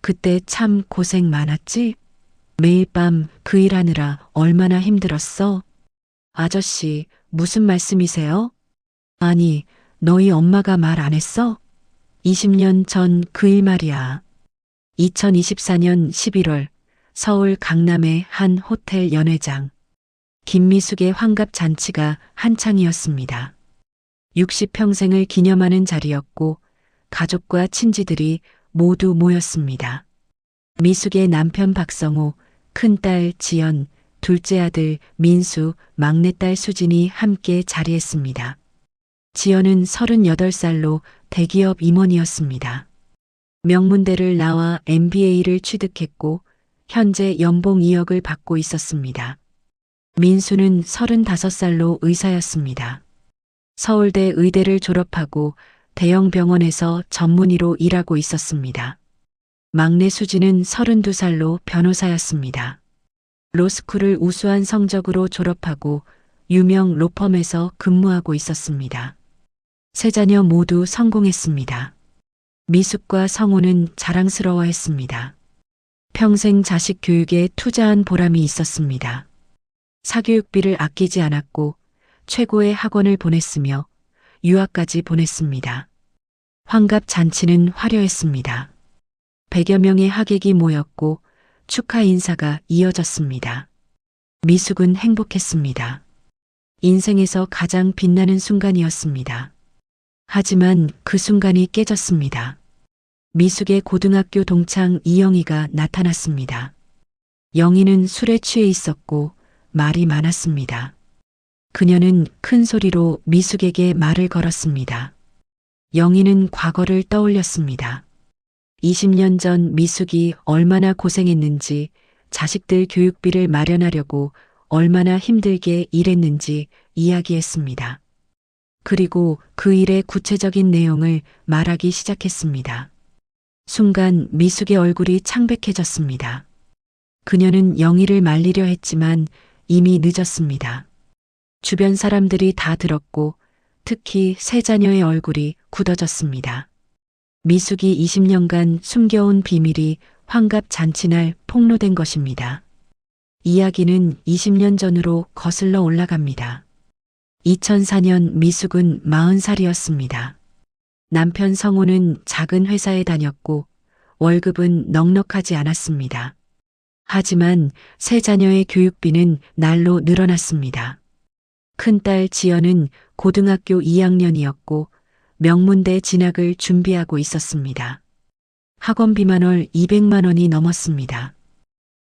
그때 참 고생 많았지? 매일 밤 그 일하느라 얼마나 힘들었어? 아저씨, 무슨 말씀이세요? 아니, 너희 엄마가 말 안 했어? 20년 전 그 일 말이야. 2024년 11월 서울 강남의 한 호텔 연회장. 김미숙의 환갑 잔치가 한창이었습니다. 60평생을 기념하는 자리였고 가족과 친지들이 모두 모였습니다. 미숙의 남편 박성호, 큰딸 지연, 둘째 아들 민수, 막내딸 수진이 함께 자리했습니다. 지연은 38살로 대기업 임원이었습니다. 명문대를 나와 MBA를 취득했고 현재 연봉 2억을 받고 있었습니다. 민수는 35살로 의사였습니다. 서울대 의대를 졸업하고 대형 병원에서 전문의로 일하고 있었습니다. 막내 수지는 32살로 변호사였습니다. 로스쿨을 우수한 성적으로 졸업하고 유명 로펌에서 근무하고 있었습니다. 세 자녀 모두 성공했습니다. 미숙과 성호는 자랑스러워했습니다. 평생 자식 교육에 투자한 보람이 있었습니다. 사교육비를 아끼지 않았고 최고의 학원을 보냈으며 유학까지 보냈습니다. 환갑 잔치는 화려했습니다. 100여 명의 하객이 모였고 축하 인사가 이어졌습니다. 미숙은 행복했습니다. 인생에서 가장 빛나는 순간이었습니다. 하지만 그 순간이 깨졌습니다. 미숙의 고등학교 동창 이영희가 나타났습니다. 영희는 술에 취해 있었고 말이 많았습니다. 그녀는 큰 소리로 미숙에게 말을 걸었습니다. 영희는 과거를 떠올렸습니다. 20년 전 미숙이 얼마나 고생했는지, 자식들 교육비를 마련하려고 얼마나 힘들게 일했는지 이야기했습니다. 그리고 그 일의 구체적인 내용을 말하기 시작했습니다. 순간 미숙의 얼굴이 창백해졌습니다. 그녀는 영희를 말리려 했지만 이미 늦었습니다. 주변 사람들이 다 들었고 특히 세 자녀의 얼굴이 굳어졌습니다. 미숙이 20년간 숨겨온 비밀이 환갑 잔치날 폭로된 것입니다. 이야기는 20년 전으로 거슬러 올라갑니다. 2004년 미숙은 40살이었습니다. 남편 성호는 작은 회사에 다녔고 월급은 넉넉하지 않았습니다. 하지만 세 자녀의 교육비는 날로 늘어났습니다. 큰딸 지연은 고등학교 2학년이었고 명문대 진학을 준비하고 있었습니다. 학원비만 월 200만 원이 넘었습니다.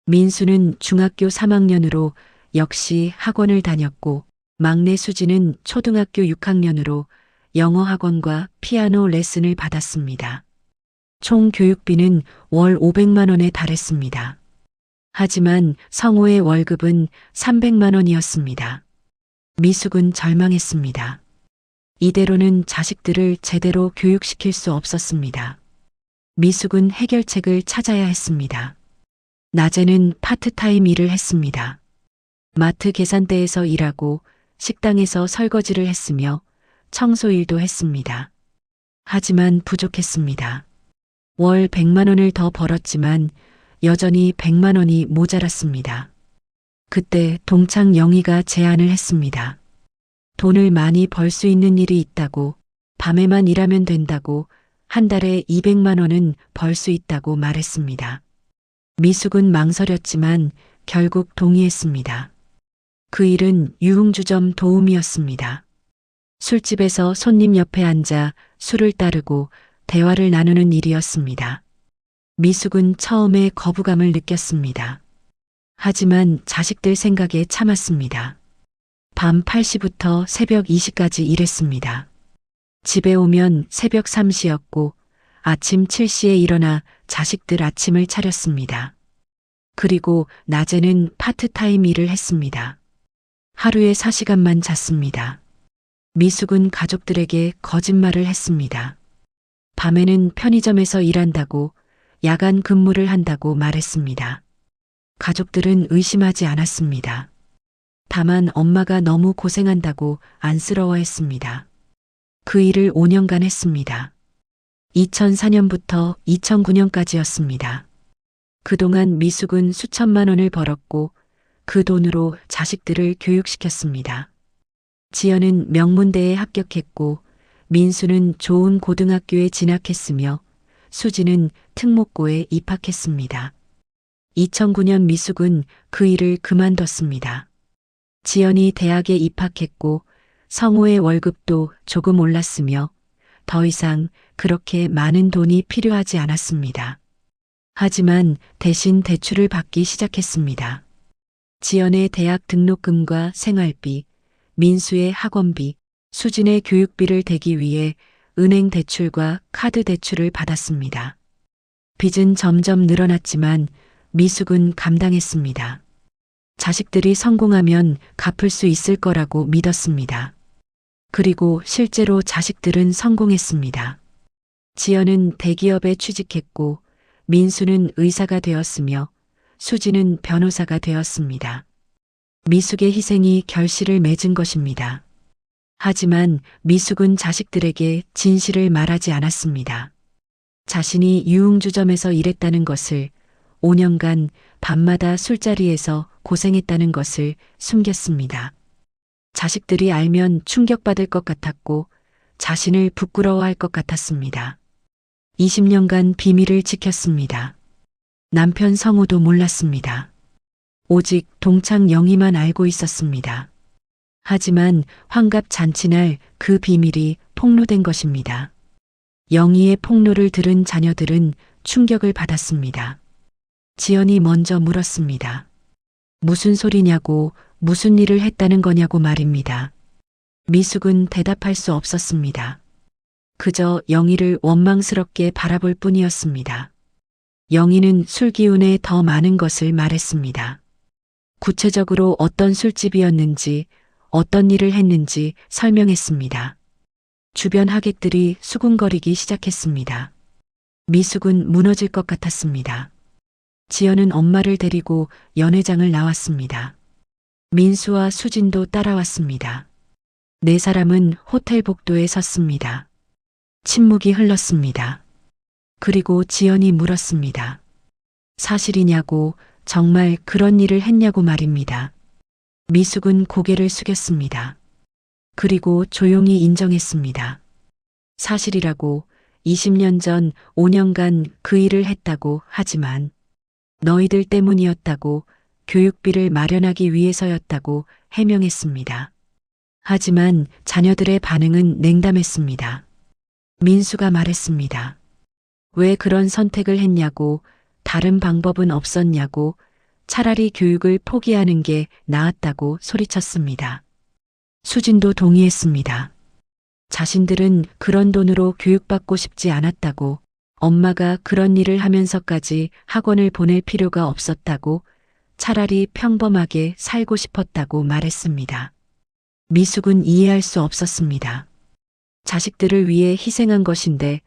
민수는 중학교 3학년으로 역시 학원을 다녔고 막내 수지는 초등학교 6학년으로 영어 학원과 피아노 레슨을 받았습니다. 총 교육비는 월 500만 원에 달했습니다. 하지만 성호의 월급은 300만 원이었습니다. 미숙은 절망했습니다. 이대로는 자식들을 제대로 교육시킬 수 없었습니다. 미숙은 해결책을 찾아야 했습니다. 낮에는 파트타임 일을 했습니다. 마트 계산대에서 일하고 식당에서 설거지를 했으며 청소일도 했습니다. 하지만 부족했습니다. 월 100만 원을 더 벌었지만 여전히 100만 원이 모자랐습니다. 그때 동창 영희가 제안을 했습니다. 돈을 많이 벌 수 있는 일이 있다고, 밤에만 일하면 된다고, 한 달에 200만 원은 벌 수 있다고 말했습니다. 미숙은 망설였지만 결국 동의했습니다. 그 일은 유흥주점 도우미였습니다. 술집에서 손님 옆에 앉아 술을 따르고 대화를 나누는 일이었습니다. 미숙은 처음에 거부감을 느꼈습니다. 하지만 자식들 생각에 참았습니다. 밤 8시부터 새벽 2시까지 일했습니다. 집에 오면 새벽 3시였고 아침 7시에 일어나 자식들 아침을 차렸습니다. 그리고 낮에는 파트타임 일을 했습니다. 하루에 4시간만 잤습니다. 미숙은 가족들에게 거짓말을 했습니다. 밤에는 편의점에서 일한다고, 야간 근무를 한다고 말했습니다. 가족들은 의심하지 않았습니다. 다만 엄마가 너무 고생한다고 안쓰러워했습니다. 그 일을 5년간 했습니다. 2004년부터 2009년까지였습니다. 그동안 미숙은 수천만 원을 벌었고 그 돈으로 자식들을 교육시켰습니다. 지연은 명문대에 합격했고 민수는 좋은 고등학교에 진학했으며 수지는 특목고에 입학했습니다. 2009년 미숙은 그 일을 그만뒀습니다. 지연이 대학에 입학했고 성우의 월급도 조금 올랐으며 더 이상 그렇게 많은 돈이 필요하지 않았습니다. 하지만 대신 대출을 받기 시작했습니다. 지연의 대학 등록금과 생활비, 민수의 학원비, 수진의 교육비를 대기 위해 은행 대출과 카드 대출을 받았습니다. 빚은 점점 늘어났지만 미숙은 감당했습니다. 자식들이 성공하면 갚을 수 있을 거라고 믿었습니다. 그리고 실제로 자식들은 성공했습니다. 지연은 대기업에 취직했고 민수는 의사가 되었으며 수지는 변호사가 되었습니다. 미숙의 희생이 결실을 맺은 것입니다. 하지만 미숙은 자식들에게 진실을 말하지 않았습니다. 자신이 유흥주점에서 일했다는 것을, 5년간 밤마다 술자리에서 고생했다는 것을 숨겼습니다. 자식들이 알면 충격받을 것 같았고 자신을 부끄러워할 것 같았습니다. 20년간 비밀을 지켰습니다. 남편 성우도 몰랐습니다. 오직 동창 영희만 알고 있었습니다. 하지만 환갑 잔치날 그 비밀이 폭로된 것입니다. 영희의 폭로를 들은 자녀들은 충격을 받았습니다. 지연이 먼저 물었습니다. 무슨 소리냐고, 무슨 일을 했다는 거냐고 말입니다. 미숙은 대답할 수 없었습니다. 그저 영희를 원망스럽게 바라볼 뿐이었습니다. 영희는 술 기운에 더 많은 것을 말했습니다. 구체적으로 어떤 술집이었는지, 어떤 일을 했는지 설명했습니다. 주변 하객들이 수군거리기 시작했습니다. 미숙은 무너질 것 같았습니다. 지연은 엄마를 데리고 연회장을 나왔습니다. 민수와 수진도 따라왔습니다. 네 사람은 호텔 복도에 섰습니다. 침묵이 흘렀습니다. 그리고 지연이 물었습니다. 사실이냐고, 정말 그런 일을 했냐고 말입니다. 미숙은 고개를 숙였습니다. 그리고 조용히 인정했습니다. 사실이라고, 20년 전 5년간 그 일을 했다고. 하지만 너희들 때문이었다고, 교육비를 마련하기 위해서였다고 해명했습니다. 하지만 자녀들의 반응은 냉담했습니다. 민수가 말했습니다. 왜 그런 선택을 했냐고, 다른 방법은 없었냐고, 차라리 교육을 포기하는 게 나았다고 소리쳤습니다. 수진도 동의했습니다. 자신들은 그런 돈으로 교육받고 싶지 않았다고, 엄마가 그런 일을 하면서까지 학원을 보낼 필요가 없었다고, 차라리 평범하게 살고 싶었다고 말했습니다. 미숙은 이해할 수 없었습니다. 자식들을 위해 희생한 것인데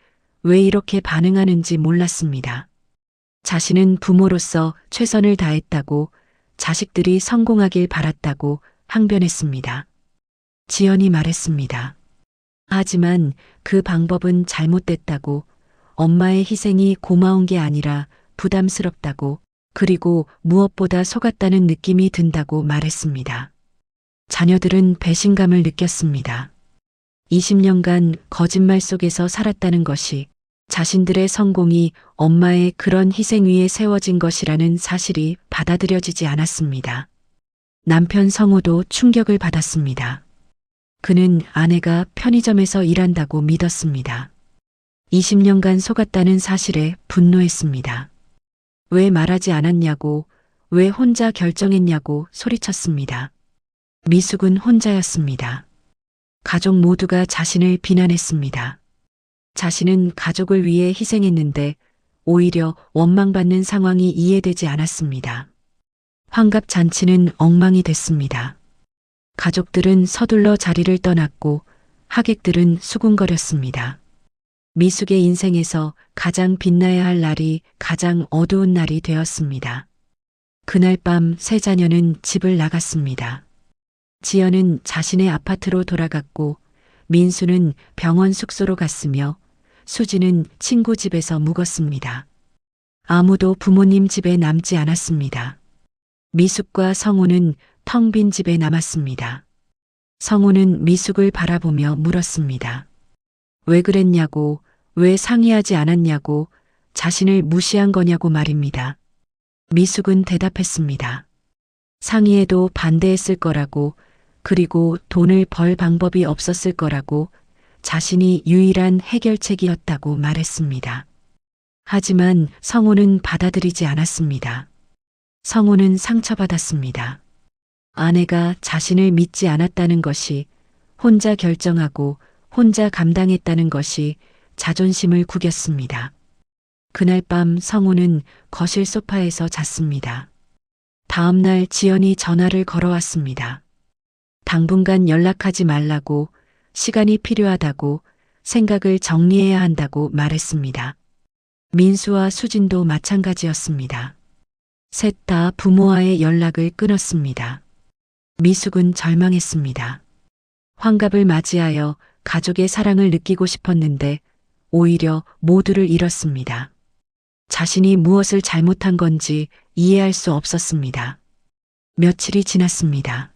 왜 이렇게 반응하는지 몰랐습니다. 자신은 부모로서 최선을 다했다고, 자식들이 성공하길 바랐다고 항변했습니다. 지연이 말했습니다. 하지만 그 방법은 잘못됐다고, 엄마의 희생이 고마운 게 아니라 부담스럽다고, 그리고 무엇보다 속았다는 느낌이 든다고 말했습니다. 자녀들은 배신감을 느꼈습니다. 20년간 거짓말 속에서 살았다는 것이, 자신들의 성공이 엄마의 그런 희생 위에 세워진 것이라는 사실이 받아들여지지 않았습니다. 남편 성우도 충격을 받았습니다. 그는 아내가 편의점에서 일한다고 믿었습니다. 20년간 속았다는 사실에 분노했습니다. 왜 말하지 않았냐고, 왜 혼자 결정했냐고 소리쳤습니다. 미숙은 혼자였습니다. 가족 모두가 자신을 비난했습니다. 자신은 가족을 위해 희생했는데 오히려 원망받는 상황이 이해되지 않았습니다. 환갑 잔치는 엉망이 됐습니다. 가족들은 서둘러 자리를 떠났고 하객들은 수군거렸습니다. 미숙의 인생에서 가장 빛나야 할 날이 가장 어두운 날이 되었습니다. 그날 밤 세 자녀는 집을 나갔습니다. 지연은 자신의 아파트로 돌아갔고 민수는 병원 숙소로 갔으며 수지는 친구 집에서 묵었습니다. 아무도 부모님 집에 남지 않았습니다. 미숙과 성우는 텅 빈 집에 남았습니다. 성우는 미숙을 바라보며 물었습니다. 왜 그랬냐고, 왜 상의하지 않았냐고, 자신을 무시한 거냐고 말입니다. 미숙은 대답했습니다. 상의해도 반대했을 거라고, 그리고 돈을 벌 방법이 없었을 거라고, 자신이 유일한 해결책이었다고 말했습니다. 하지만 성우는 받아들이지 않았습니다. 성우는 상처받았습니다. 아내가 자신을 믿지 않았다는 것이, 혼자 결정하고 혼자 감당했다는 것이 자존심을 구겼습니다. 그날 밤 성우는 거실 소파에서 잤습니다. 다음 날 지연이 전화를 걸어왔습니다. 당분간 연락하지 말라고, 시간이 필요하다고, 생각을 정리해야 한다고 말했습니다. 민수와 수진도 마찬가지였습니다. 셋 다 부모와의 연락을 끊었습니다. 미숙은 절망했습니다. 환갑을 맞이하여 가족의 사랑을 느끼고 싶었는데 오히려 모두를 잃었습니다. 자신이 무엇을 잘못한 건지 이해할 수 없었습니다. 며칠이 지났습니다.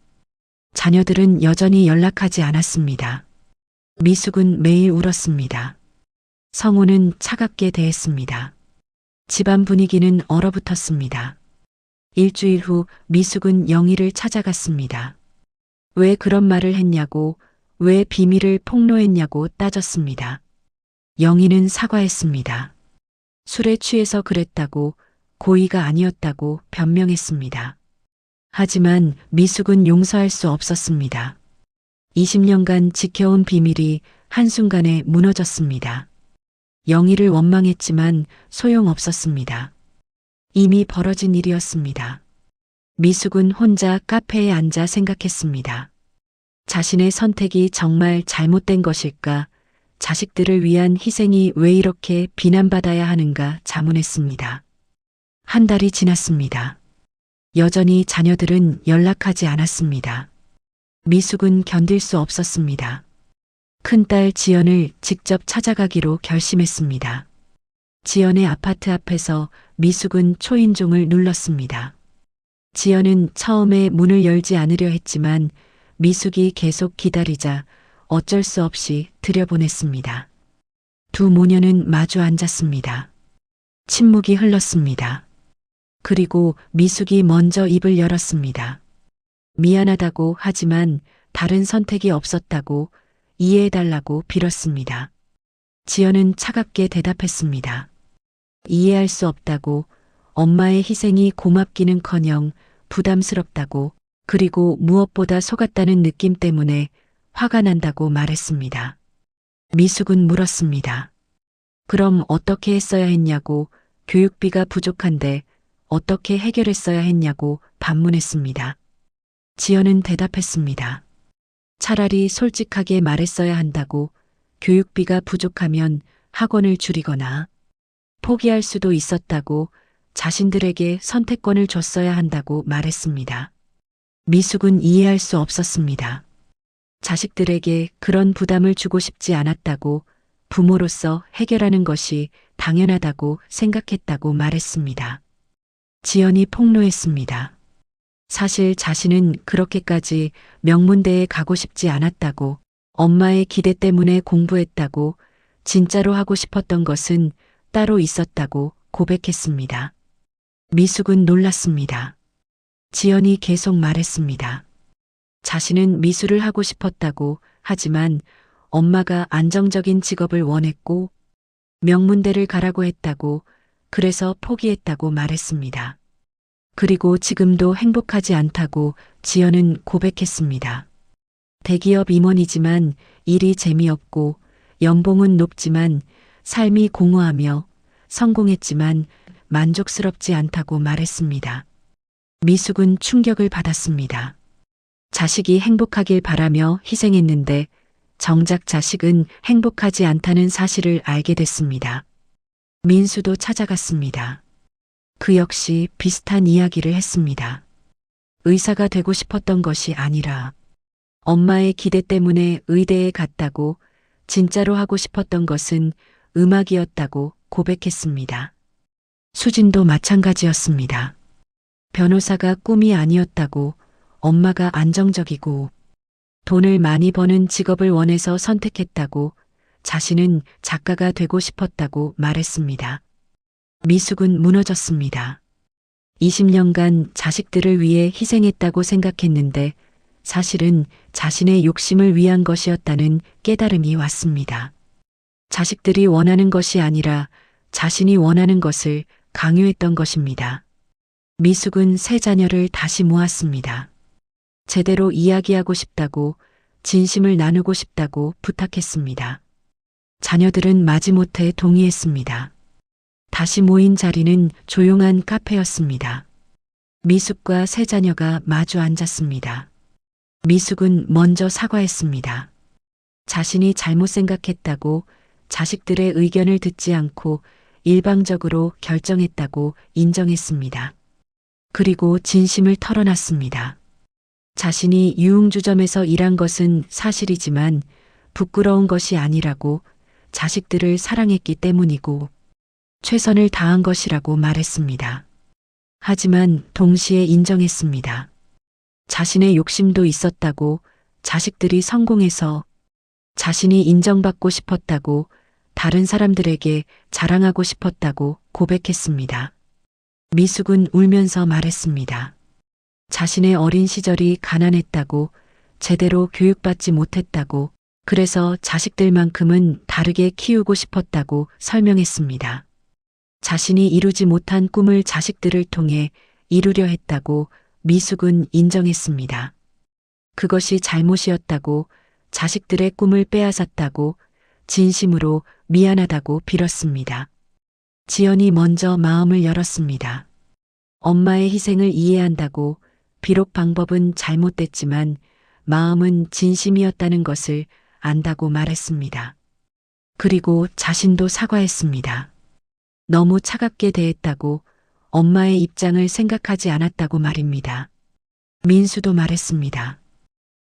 자녀들은 여전히 연락하지 않았습니다. 미숙은 매일 울었습니다. 성우는 차갑게 대했습니다. 집안 분위기는 얼어붙었습니다. 일주일 후 미숙은 영희를 찾아갔습니다. 왜 그런 말을 했냐고, 왜 비밀을 폭로했냐고 따졌습니다. 영희는 사과했습니다. 술에 취해서 그랬다고, 고의가 아니었다고 변명했습니다. 하지만 미숙은 용서할 수 없었습니다. 20년간 지켜온 비밀이 한순간에 무너졌습니다. 영희를 원망했지만 소용없었습니다. 이미 벌어진 일이었습니다. 미숙은 혼자 카페에 앉아 생각했습니다. 자신의 선택이 정말 잘못된 것일까? 자식들을 위한 희생이 왜 이렇게 비난받아야 하는가 자문했습니다. 한 달이 지났습니다. 여전히 자녀들은 연락하지 않았습니다. 미숙은 견딜 수 없었습니다. 큰딸 지연을 직접 찾아가기로 결심했습니다. 지연의 아파트 앞에서 미숙은 초인종을 눌렀습니다. 지연은 처음에 문을 열지 않으려 했지만 미숙이 계속 기다리자 어쩔 수 없이 들여보냈습니다. 두 모녀는 마주 앉았습니다. 침묵이 흘렀습니다. 그리고 미숙이 먼저 입을 열었습니다. 미안하다고 하지만 다른 선택이 없었다고 이해해달라고 빌었습니다. 지연은 차갑게 대답했습니다. 이해할 수 없다고, 엄마의 희생이 고맙기는커녕 부담스럽다고, 그리고 무엇보다 속았다는 느낌 때문에 화가 난다고 말했습니다. 미숙은 물었습니다. 그럼 어떻게 했어야 했냐고, 교육비가 부족한데 어떻게 해결했어야 했냐고 반문했습니다. 지연은 대답했습니다. 차라리 솔직하게 말했어야 한다고, 교육비가 부족하면 학원을 줄이거나 포기할 수도 있었다고, 자신들에게 선택권을 줬어야 한다고 말했습니다. 미숙은 이해할 수 없었습니다. 자식들에게 그런 부담을 주고 싶지 않았다고, 부모로서 해결하는 것이 당연하다고 생각했다고 말했습니다. 지연이 폭로했습니다. 사실 자신은 그렇게까지 명문대에 가고 싶지 않았다고, 엄마의 기대 때문에 공부했다고, 진짜로 하고 싶었던 것은 따로 있었다고 고백했습니다. 미숙은 놀랐습니다. 지연이 계속 말했습니다. 자신은 미술을 하고 싶었다고, 하지만 엄마가 안정적인 직업을 원했고 명문대를 가라고 했다고, 그래서 포기했다고 말했습니다. 그리고 지금도 행복하지 않다고 지연은 고백했습니다. 대기업 임원이지만 일이 재미없고 연봉은 높지만 삶이 공허하며 성공했지만 만족스럽지 않다고 말했습니다. 미숙은 충격을 받았습니다. 자식이 행복하길 바라며 희생했는데 정작 자식은 행복하지 않다는 사실을 알게 됐습니다. 민수도 찾아갔습니다. 그 역시 비슷한 이야기를 했습니다. 의사가 되고 싶었던 것이 아니라 엄마의 기대 때문에 의대에 갔다고, 진짜로 하고 싶었던 것은 음악이었다고 고백했습니다. 수진도 마찬가지였습니다. 변호사가 꿈이 아니었다고, 엄마가 안정적이고 돈을 많이 버는 직업을 원해서 선택했다고, 자신은 작가가 되고 싶었다고 말했습니다. 미숙은 무너졌습니다. 20년간 자식들을 위해 희생했다고 생각했는데 사실은 자신의 욕심을 위한 것이었다는 깨달음이 왔습니다. 자식들이 원하는 것이 아니라 자신이 원하는 것을 강요했던 것입니다. 미숙은 세 자녀를 다시 모았습니다. 제대로 이야기하고 싶다고, 진심을 나누고 싶다고 부탁했습니다. 자녀들은 마지못해 동의했습니다. 다시 모인 자리는 조용한 카페였습니다. 미숙과 세 자녀가 마주 앉았습니다. 미숙은 먼저 사과했습니다. 자신이 잘못 생각했다고, 자식들의 의견을 듣지 않고 일방적으로 결정했다고 인정했습니다. 그리고 진심을 털어놨습니다. 자신이 유흥주점에서 일한 것은 사실이지만 부끄러운 것이 아니라고, 자식들을 사랑했기 때문이고 최선을 다한 것이라고 말했습니다. 하지만 동시에 인정했습니다. 자신의 욕심도 있었다고, 자식들이 성공해서 자신이 인정받고 싶었다고, 다른 사람들에게 자랑하고 싶었다고 고백했습니다. 미숙은 울면서 말했습니다. 자신의 어린 시절이 가난했다고, 제대로 교육받지 못했다고, 그래서 자식들만큼은 다르게 키우고 싶었다고 설명했습니다. 자신이 이루지 못한 꿈을 자식들을 통해 이루려 했다고 미숙은 인정했습니다. 그것이 잘못이었다고, 자식들의 꿈을 빼앗았다고, 진심으로 미안하다고 빌었습니다. 지연이 먼저 마음을 열었습니다. 엄마의 희생을 이해한다고, 비록 방법은 잘못됐지만 마음은 진심이었다는 것을 안다고 말했습니다. 그리고 자신도 사과했습니다. 너무 차갑게 대했다고, 엄마의 입장을 생각하지 않았다고 말입니다. 민수도 말했습니다.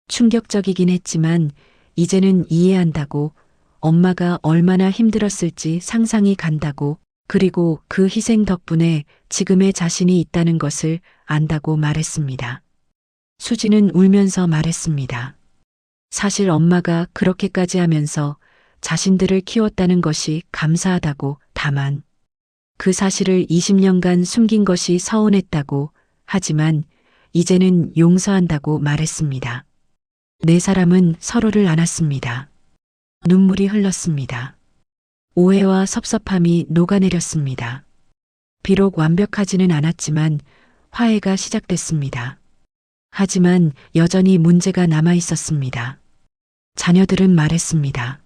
충격적이긴 했지만 이제는 이해한다고, 엄마가 얼마나 힘들었을지 상상이 간다고, 그리고 그 희생 덕분에 지금의 자신이 있다는 것을 안다고 말했습니다. 수지는 울면서 말했습니다. 사실 엄마가 그렇게까지 하면서 자신들을 키웠다는 것이 감사하다고, 다만 그 사실을 20년간 숨긴 것이 서운했다고, 하지만 이제는 용서한다고 말했습니다. 네 사람은 서로를 안았습니다. 눈물이 흘렀습니다. 오해와 섭섭함이 녹아내렸습니다. 비록 완벽하지는 않았지만 화해가 시작됐습니다. 하지만 여전히 문제가 남아 있었습니다. 자녀들은 말했습니다.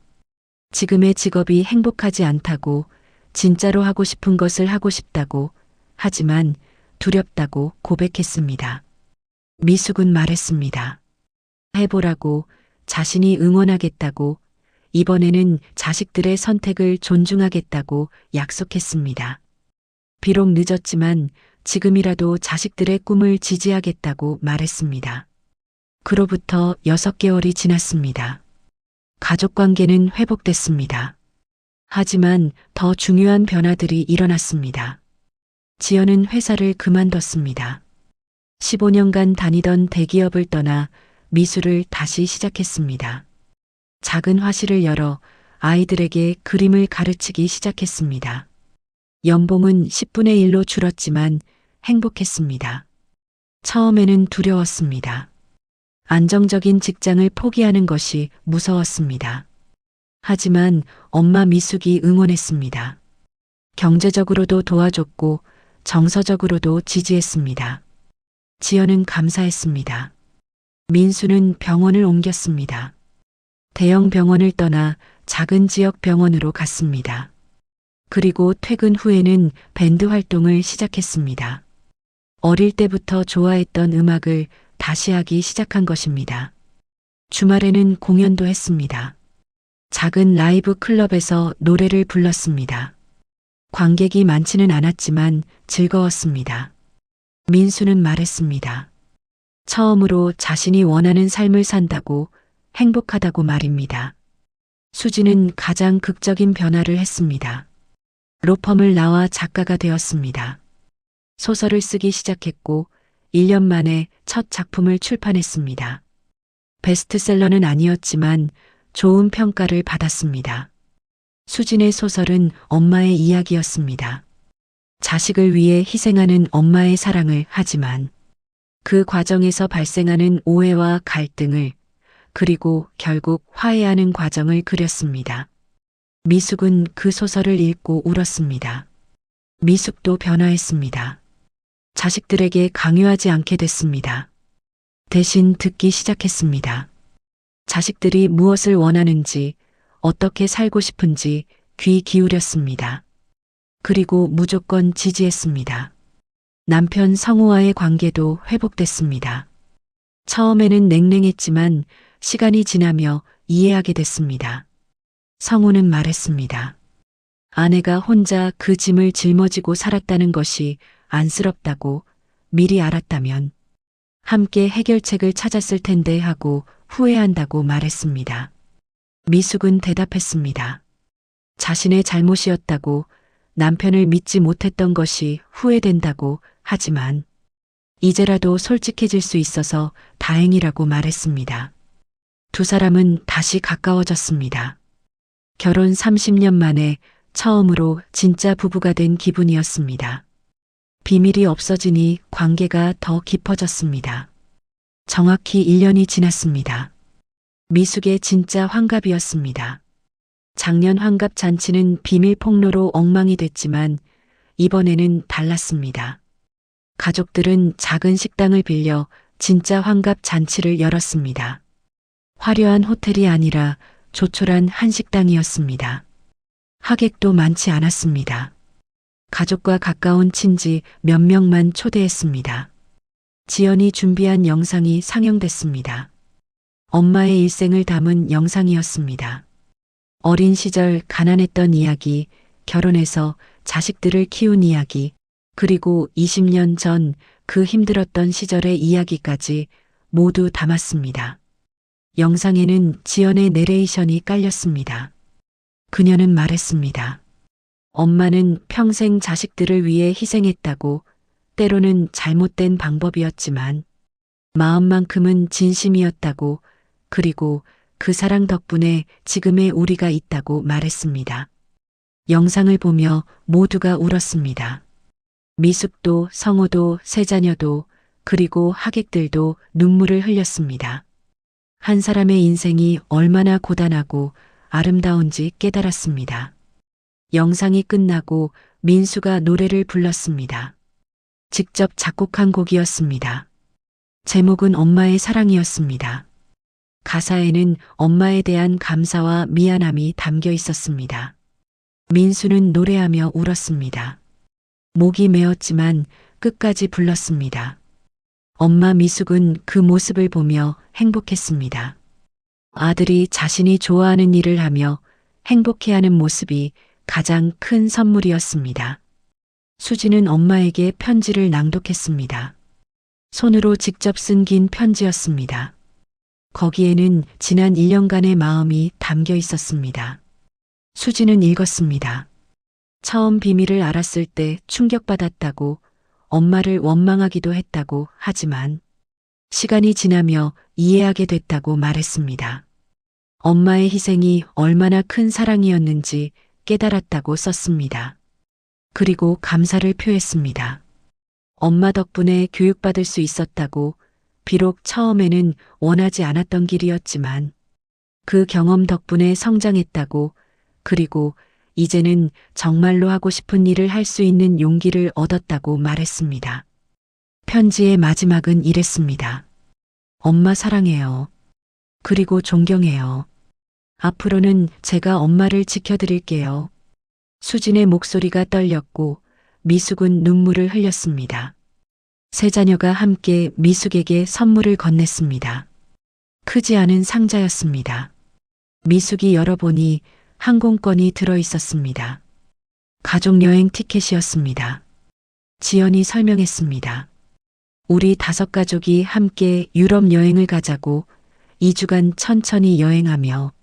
지금의 직업이 행복하지 않다고, 진짜로 하고 싶은 것을 하고 싶다고, 하지만 두렵다고 고백했습니다. 미숙은 말했습니다. 해보라고, 자신이 응원하겠다고, 이번에는 자식들의 선택을 존중하겠다고 약속했습니다. 비록 늦었지만 지금이라도 자식들의 꿈을 지지하겠다고 말했습니다. 그로부터 6개월이 지났습니다. 가족 관계는 회복됐습니다. 하지만 더 중요한 변화들이 일어났습니다. 지연은 회사를 그만뒀습니다. 15년간 다니던 대기업을 떠나 미술을 다시 시작했습니다. 작은 화실을 열어 아이들에게 그림을 가르치기 시작했습니다. 연봉은 10분의 1로 줄었지만 행복했습니다. 처음에는 두려웠습니다. 안정적인 직장을 포기하는 것이 무서웠습니다. 하지만 엄마 미숙이 응원했습니다. 경제적으로도 도와줬고 정서적으로도 지지했습니다. 지연은 감사했습니다. 민수는 병원을 옮겼습니다. 대형 병원을 떠나 작은 지역 병원으로 갔습니다. 그리고 퇴근 후에는 밴드 활동을 시작했습니다. 어릴 때부터 좋아했던 음악을 다시 하기 시작한 것입니다. 주말에는 공연도 했습니다. 작은 라이브 클럽에서 노래를 불렀습니다. 관객이 많지는 않았지만 즐거웠습니다. 민수는 말했습니다. 처음으로 자신이 원하는 삶을 산다고, 행복하다고 말입니다. 수지는 가장 극적인 변화를 했습니다. 로펌을 나와 작가가 되었습니다. 소설을 쓰기 시작했고 1년 만에 첫 작품을 출판했습니다. 베스트셀러는 아니었지만 좋은 평가를 받았습니다. 수진의 소설은 엄마의 이야기였습니다. 자식을 위해 희생하는 엄마의 사랑을 하지만 그 과정에서 발생하는 오해와 갈등을 그리고 결국 화해하는 과정을 그렸습니다. 미숙은 그 소설을 읽고 울었습니다. 미숙도 변화했습니다. 자식들에게 강요하지 않게 됐습니다. 대신 듣기 시작했습니다. 자식들이 무엇을 원하는지, 어떻게 살고 싶은지 귀 기울였습니다. 그리고 무조건 지지했습니다. 남편 성우와의 관계도 회복됐습니다. 처음에는 냉랭했지만 시간이 지나며 이해하게 됐습니다. 성우는 말했습니다. 아내가 혼자 그 짐을 짊어지고 살았다는 것이 안쓰럽다고 미리 알았다면 함께 해결책을 찾았을 텐데 하고 후회한다고 말했습니다. 미숙은 대답했습니다. 자신의 잘못이었다고 남편을 믿지 못했던 것이 후회된다고 하지만 이제라도 솔직해질 수 있어서 다행이라고 말했습니다. 두 사람은 다시 가까워졌습니다. 결혼 30년 만에 처음으로 진짜 부부가 된 기분이었습니다. 비밀이 없어지니 관계가 더 깊어졌습니다. 정확히 1년이 지났습니다. 미숙의 진짜 환갑이었습니다. 작년 환갑 잔치는 비밀 폭로로 엉망이 됐지만 이번에는 달랐습니다. 가족들은 작은 식당을 빌려 진짜 환갑 잔치를 열었습니다. 화려한 호텔이 아니라 조촐한 한식당이었습니다. 하객도 많지 않았습니다. 가족과 가까운 친지 몇 명만 초대했습니다. 지연이 준비한 영상이 상영됐습니다. 엄마의 일생을 담은 영상이었습니다. 어린 시절 가난했던 이야기, 결혼해서 자식들을 키운 이야기, 그리고 20년 전 그 힘들었던 시절의 이야기까지 모두 담았습니다. 영상에는 지연의 내레이션이 깔렸습니다. 그녀는 말했습니다. 엄마는 평생 자식들을 위해 희생했다고, 때로는 잘못된 방법이었지만 마음만큼은 진심이었다고, 그리고 그 사랑 덕분에 지금의 우리가 있다고 말했습니다. 영상을 보며 모두가 울었습니다. 미숙도 성우도 세자녀도 그리고 하객들도 눈물을 흘렸습니다. 한 사람의 인생이 얼마나 고단하고 아름다운지 깨달았습니다. 영상이 끝나고 민수가 노래를 불렀습니다. 직접 작곡한 곡이었습니다. 제목은 엄마의 사랑이었습니다. 가사에는 엄마에 대한 감사와 미안함이 담겨 있었습니다. 민수는 노래하며 울었습니다. 목이 메었지만 끝까지 불렀습니다. 엄마 미숙은 그 모습을 보며 행복했습니다. 아들이 자신이 좋아하는 일을 하며 행복해하는 모습이 가장 큰 선물이었습니다. 수지는 엄마에게 편지를 낭독했습니다. 손으로 직접 쓴 긴 편지였습니다. 거기에는 지난 1년간의 마음이 담겨 있었습니다. 수지는 읽었습니다. 처음 비밀을 알았을 때 충격받았다고, 엄마를 원망하기도 했다고 하지만 시간이 지나며 이해하게 됐다고 말했습니다. 엄마의 희생이 얼마나 큰 사랑이었는지 깨달았다고 썼습니다. 그리고 감사를 표했습니다. 엄마 덕분에 교육받을 수 있었다고, 비록 처음에는 원하지 않았던 길이었지만 그 경험 덕분에 성장했다고, 그리고 이제는 정말로 하고 싶은 일을 할 수 있는 용기를 얻었다고 말했습니다. 편지의 마지막은 이랬습니다. 엄마 사랑해요. 그리고 존경해요. 앞으로는 제가 엄마를 지켜드릴게요. 수진의 목소리가 떨렸고 미숙은 눈물을 흘렸습니다. 세 자녀가 함께 미숙에게 선물을 건넸습니다. 크지 않은 상자였습니다. 미숙이 열어보니 항공권이 들어 있었습니다. 가족여행 티켓이었습니다. 지연이 설명했습니다. 우리 5가족이 함께 유럽 여행을 가자고, 2주간 천천히 여행하며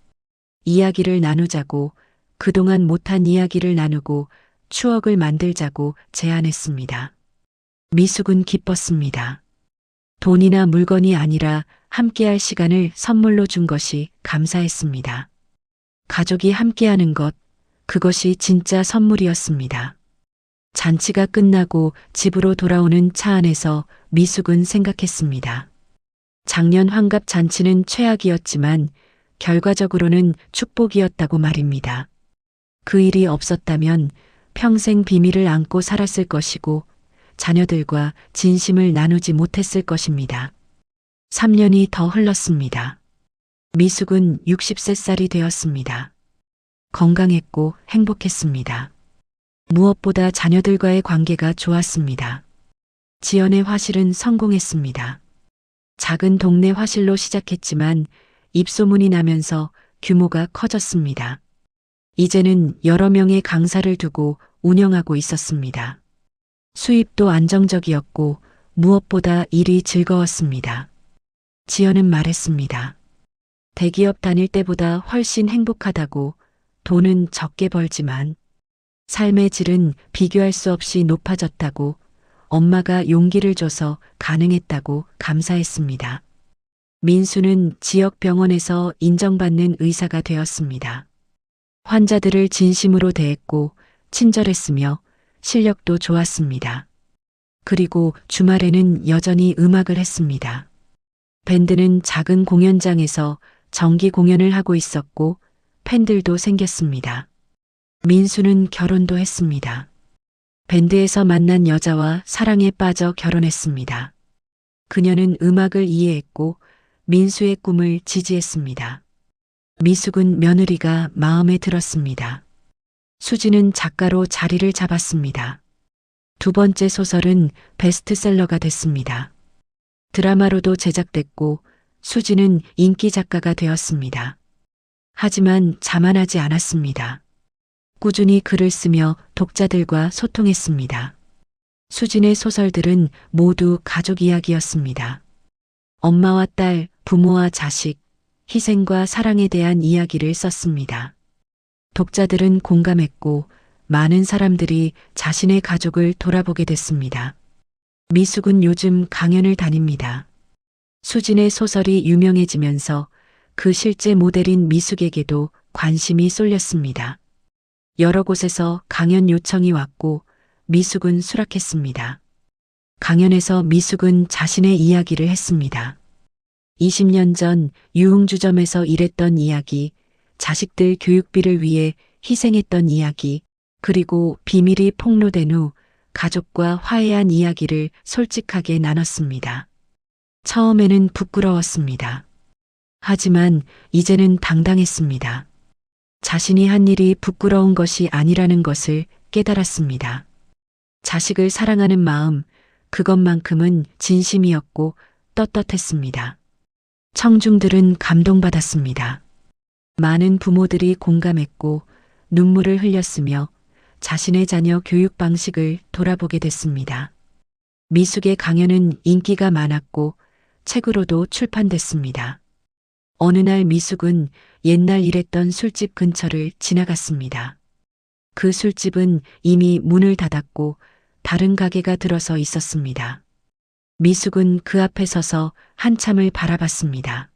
이야기를 나누자고, 그동안 못한 이야기를 나누고 추억을 만들자고 제안했습니다. 미숙은 기뻤습니다. 돈이나 물건이 아니라 함께할 시간을 선물로 준 것이 감사했습니다. 가족이 함께하는 것, 그것이 진짜 선물이었습니다. 잔치가 끝나고 집으로 돌아오는 차 안에서 미숙은 생각했습니다. 작년 환갑 잔치는 최악이었지만 결과적으로는 축복이었다고 말입니다. 그 일이 없었다면 평생 비밀을 안고 살았을 것이고 자녀들과 진심을 나누지 못했을 것입니다. 3년이 더 흘렀습니다. 미숙은 60세 되었습니다. 건강했고 행복했습니다. 무엇보다 자녀들과의 관계가 좋았습니다. 지연의 화실은 성공했습니다. 작은 동네 화실로 시작했지만 입소문이 나면서 규모가 커졌습니다. 이제는 여러 명의 강사를 두고 운영하고 있었습니다. 수입도 안정적이었고 무엇보다 일이 즐거웠습니다. 지연은 말했습니다. 대기업 다닐 때보다 훨씬 행복하다고. 돈은 적게 벌지만 삶의 질은 비교할 수 없이 높아졌다고. 엄마가 용기를 줘서 가능했다고 감사했습니다. 민수는 지역 병원에서 인정받는 의사가 되었습니다. 환자들을 진심으로 대했고 친절했으며 실력도 좋았습니다. 그리고 주말에는 여전히 음악을 했습니다. 밴드는 작은 공연장에서 정기 공연을 하고 있었고 팬들도 생겼습니다. 민수는 결혼도 했습니다. 밴드에서 만난 여자와 사랑에 빠져 결혼했습니다. 그녀는 음악을 이해했고 민수의 꿈을 지지했습니다. 미숙은 며느리가 마음에 들었습니다. 수지는 작가로 자리를 잡았습니다. 두 번째 소설은 베스트셀러가 됐습니다. 드라마로도 제작됐고 수지는 인기 작가가 되었습니다. 하지만 자만하지 않았습니다. 꾸준히 글을 쓰며 독자들과 소통했습니다. 수진의 소설들은 모두 가족 이야기였습니다. 엄마와 딸, 부모와 자식, 희생과 사랑에 대한 이야기를 썼습니다. 독자들은 공감했고 많은 사람들이 자신의 가족을 돌아보게 됐습니다. 미숙은 요즘 강연을 다닙니다. 수진의 소설이 유명해지면서 그 실제 모델인 미숙에게도 관심이 쏠렸습니다. 여러 곳에서 강연 요청이 왔고 미숙은 수락했습니다. 강연에서 미숙은 자신의 이야기를 했습니다. 20년 전 유흥주점에서 일했던 이야기, 자식들 교육비를 위해 희생했던 이야기, 그리고 비밀이 폭로된 후 가족과 화해한 이야기를 솔직하게 나눴습니다. 처음에는 부끄러웠습니다. 하지만 이제는 당당했습니다. 자신이 한 일이 부끄러운 것이 아니라는 것을 깨달았습니다. 자식을 사랑하는 마음, 그것만큼은 진심이었고 떳떳했습니다. 청중들은 감동받았습니다. 많은 부모들이 공감했고 눈물을 흘렸으며 자신의 자녀 교육 방식을 돌아보게 됐습니다. 미숙의 강연은 인기가 많았고 책으로도 출판됐습니다. 어느 날 미숙은 옛날 일했던 술집 근처를 지나갔습니다. 그 술집은 이미 문을 닫았고 다른 가게가 들어서 있었습니다. 미숙은 그 앞에 서서 한참을 바라봤습니다.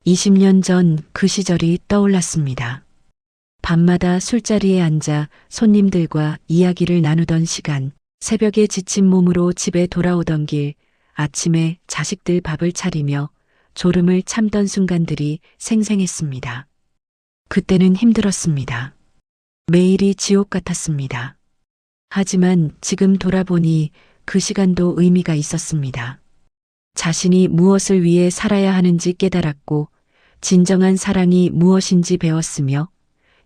20년 전 그 시절이 떠올랐습니다. 밤마다 술자리에 앉아 손님들과 이야기를 나누던 시간, 새벽에 지친 몸으로 집에 돌아오던 길, 아침에 자식들 밥을 차리며 졸음을 참던 순간들이 생생했습니다. 그때는 힘들었습니다. 매일이 지옥 같았습니다. 하지만 지금 돌아보니 그 시간도 의미가 있었습니다. 자신이 무엇을 위해 살아야 하는지 깨달았고 진정한 사랑이 무엇인지 배웠으며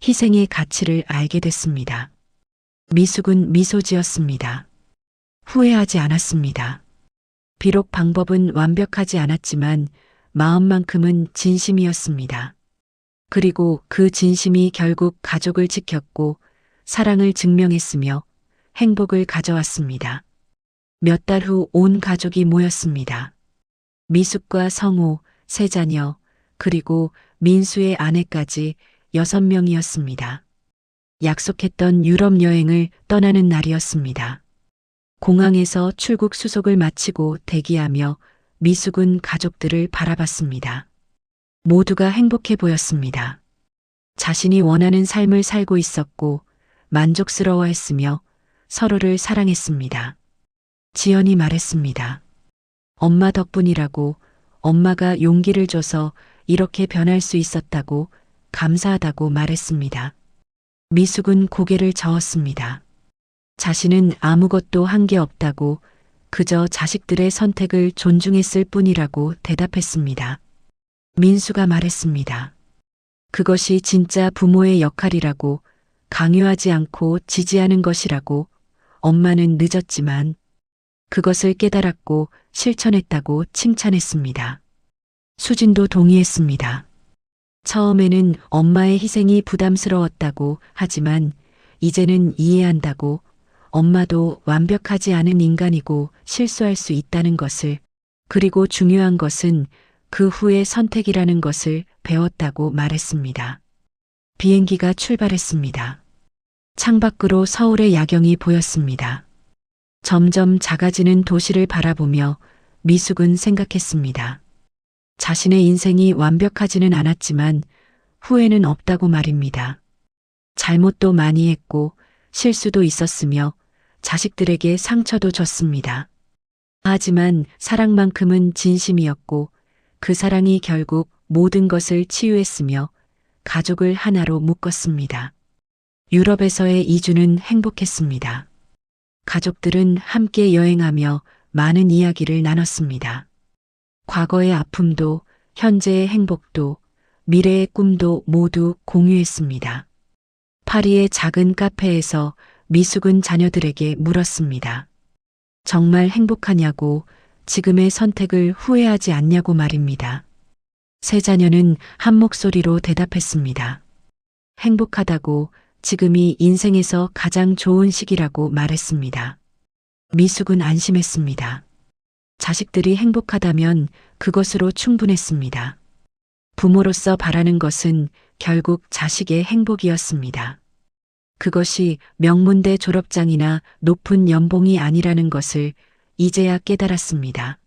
희생의 가치를 알게 됐습니다. 미숙은 미소 지었습니다. 후회하지 않았습니다. 비록 방법은 완벽하지 않았지만 마음만큼은 진심이었습니다. 그리고 그 진심이 결국 가족을 지켰고 사랑을 증명했으며 행복을 가져왔습니다. 몇 달 후 온 가족이 모였습니다. 미숙과 성호, 세 자녀, 그리고 민수의 아내까지 6명이었습니다. 약속했던 유럽 여행을 떠나는 날이었습니다. 공항에서 출국 수속을 마치고 대기하며 미숙은 가족들을 바라봤습니다. 모두가 행복해 보였습니다. 자신이 원하는 삶을 살고 있었고 만족스러워했으며 서로를 사랑했습니다. 지연이 말했습니다. 엄마 덕분이라고, 엄마가 용기를 줘서 이렇게 변할 수 있었다고, 감사하다고 말했습니다. 미숙은 고개를 저었습니다. 자신은 아무것도 한 게 없다고, 그저 자식들의 선택을 존중했을 뿐이라고 대답했습니다. 민수가 말했습니다. 그것이 진짜 부모의 역할이라고, 강요하지 않고 지지하는 것이라고. 엄마는 늦었지만 그것을 깨달았고 실천했다고 칭찬했습니다. 수진도 동의했습니다. 처음에는 엄마의 희생이 부담스러웠다고, 하지만 이제는 이해한다고, 엄마도 완벽하지 않은 인간이고 실수할 수 있다는 것을, 그리고 중요한 것은 그 후의 선택이라는 것을 배웠다고 말했습니다. 비행기가 출발했습니다. 창밖으로 서울의 야경이 보였습니다. 점점 작아지는 도시를 바라보며 미숙은 생각했습니다. 자신의 인생이 완벽하지는 않았지만 후회는 없다고 말입니다. 잘못도 많이 했고 실수도 있었으며 자식들에게 상처도 줬습니다. 하지만 사랑만큼은 진심이었고 그 사랑이 결국 모든 것을 치유했으며 가족을 하나로 묶었습니다. 유럽에서의 이주는 행복했습니다. 가족들은 함께 여행하며 많은 이야기를 나눴습니다. 과거의 아픔도, 현재의 행복도, 미래의 꿈도 모두 공유했습니다. 파리의 작은 카페에서 미숙은 자녀들에게 물었습니다. 정말 행복하냐고, 지금의 선택을 후회하지 않냐고 말입니다. 세 자녀는 한 목소리로 대답했습니다. 행복하다고, 지금이 인생에서 가장 좋은 시기라고 말했습니다. 미숙은 안심했습니다. 자식들이 행복하다면 그것으로 충분했습니다. 부모로서 바라는 것은 결국 자식의 행복이었습니다. 그것이 명문대 졸업장이나 높은 연봉이 아니라는 것을 이제야 깨달았습니다.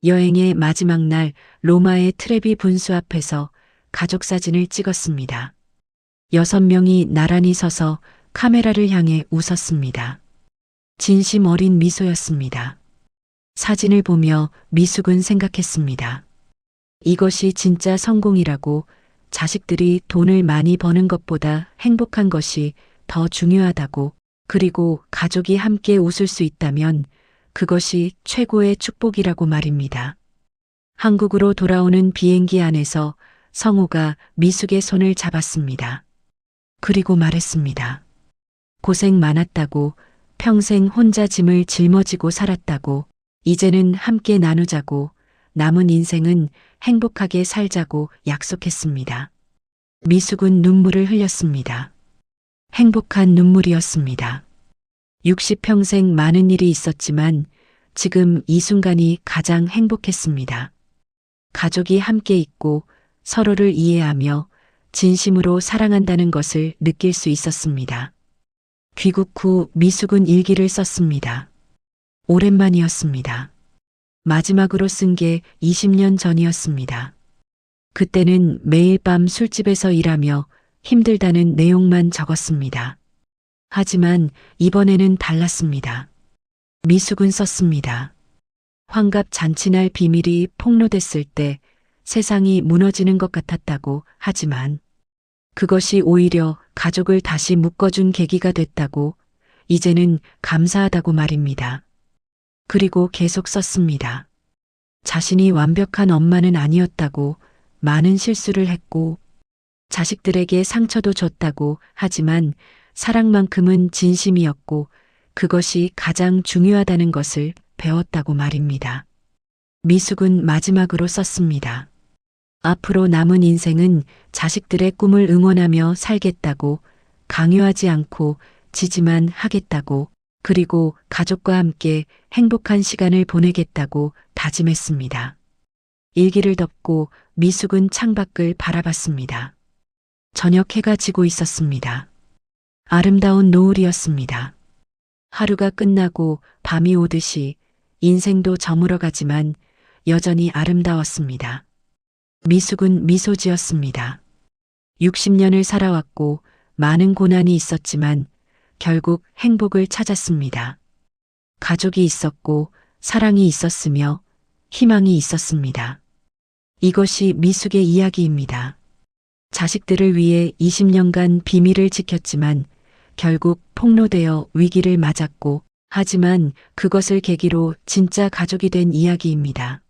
여행의 마지막 날 로마의 트레비 분수 앞에서 가족 사진을 찍었습니다. 6명이 나란히 서서 카메라를 향해 웃었습니다. 진심 어린 미소였습니다. 사진을 보며 미숙은 생각했습니다. 이것이 진짜 성공이라고, 자식들이 돈을 많이 버는 것보다 행복한 것이 더 중요하다고, 그리고 가족이 함께 웃을 수 있다면 그것이 최고의 축복이라고 말입니다. 한국으로 돌아오는 비행기 안에서 성우가 미숙의 손을 잡았습니다. 그리고 말했습니다. 고생 많았다고, 평생 혼자 짐을 짊어지고 살았다고, 이제는 함께 나누자고, 남은 인생은 행복하게 살자고 약속했습니다. 미숙은 눈물을 흘렸습니다. 행복한 눈물이었습니다. 60평생 많은 일이 있었지만 지금 이 순간이 가장 행복했습니다. 가족이 함께 있고 서로를 이해하며 진심으로 사랑한다는 것을 느낄 수 있었습니다. 귀국 후 미숙은 일기를 썼습니다. 오랜만이었습니다. 마지막으로 쓴 게 20년 전이었습니다. 그때는 매일 밤 술집에서 일하며 힘들다는 내용만 적었습니다. 하지만 이번에는 달랐습니다. 미숙은 썼습니다. 환갑 잔치날 비밀이 폭로됐을 때 세상이 무너지는 것 같았다고, 하지만 그것이 오히려 가족을 다시 묶어준 계기가 됐다고, 이제는 감사하다고 말입니다. 그리고 계속 썼습니다. 자신이 완벽한 엄마는 아니었다고, 많은 실수를 했고 자식들에게 상처도 줬다고, 하지만 사랑만큼은 진심이었고 그것이 가장 중요하다는 것을 배웠다고 말입니다. 미숙은 마지막으로 썼습니다. 앞으로 남은 인생은 자식들의 꿈을 응원하며 살겠다고, 강요하지 않고 지지만 하겠다고, 그리고 가족과 함께 행복한 시간을 보내겠다고 다짐했습니다. 일기를 덮고 미숙은 창밖을 바라봤습니다. 저녁 해가 지고 있었습니다. 아름다운 노을이었습니다. 하루가 끝나고 밤이 오듯이 인생도 저물어가지만 여전히 아름다웠습니다. 미숙은 미소 지었습니다. 60년을 살아왔고 많은 고난이 있었지만 결국 행복을 찾았습니다. 가족이 있었고 사랑이 있었으며 희망이 있었습니다. 이것이 미숙의 이야기입니다. 자식들을 위해 20년간 비밀을 지켰지만 결국 폭로되어 위기를 맞았고, 하지만 그것을 계기로 진짜 가족이 된 이야기입니다.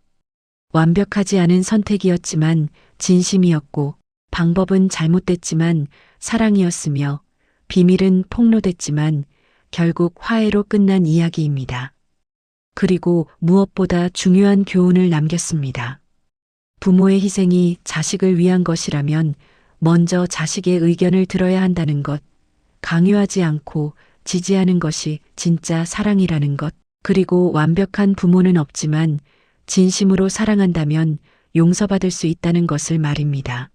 완벽하지 않은 선택이었지만 진심이었고, 방법은 잘못됐지만 사랑이었으며, 비밀은 폭로됐지만 결국 화해로 끝난 이야기입니다. 그리고 무엇보다 중요한 교훈을 남겼습니다. 부모의 희생이 자식을 위한 것이라면 먼저 자식의 의견을 들어야 한다는 것, 강요하지 않고 지지하는 것이 진짜 사랑이라는 것, 그리고 완벽한 부모는 없지만 진심으로 사랑한다면 용서받을 수 있다는 것을 말입니다.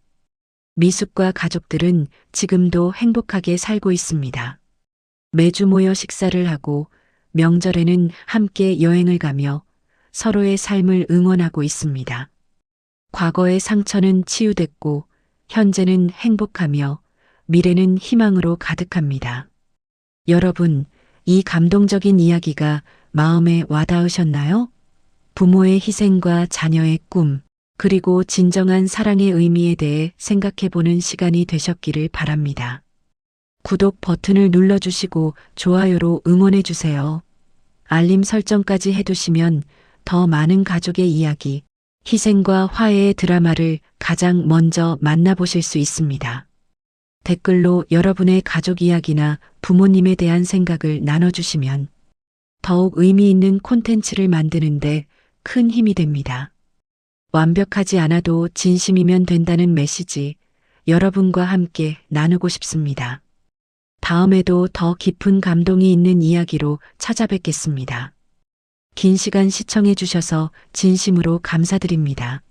미숙과 가족들은 지금도 행복하게 살고 있습니다. 매주 모여 식사를 하고 명절에는 함께 여행을 가며 서로의 삶을 응원하고 있습니다. 과거의 상처는 치유됐고 현재는 행복하며 미래는 희망으로 가득합니다. 여러분, 이 감동적인 이야기가 마음에 와닿으셨나요? 부모의 희생과 자녀의 꿈, 그리고 진정한 사랑의 의미에 대해 생각해보는 시간이 되셨기를 바랍니다. 구독 버튼을 눌러주시고 좋아요로 응원해주세요. 알림 설정까지 해두시면 더 많은 가족의 이야기, 희생과 화해의 드라마를 가장 먼저 만나보실 수 있습니다. 댓글로 여러분의 가족 이야기나 부모님에 대한 생각을 나눠주시면 더욱 의미 있는 콘텐츠를 만드는데 큰 힘이 됩니다. 완벽하지 않아도 진심이면 된다는 메시지, 여러분과 함께 나누고 싶습니다. 다음에도 더 깊은 감동이 있는 이야기로 찾아뵙겠습니다. 긴 시간 시청해 주셔서 진심으로 감사드립니다.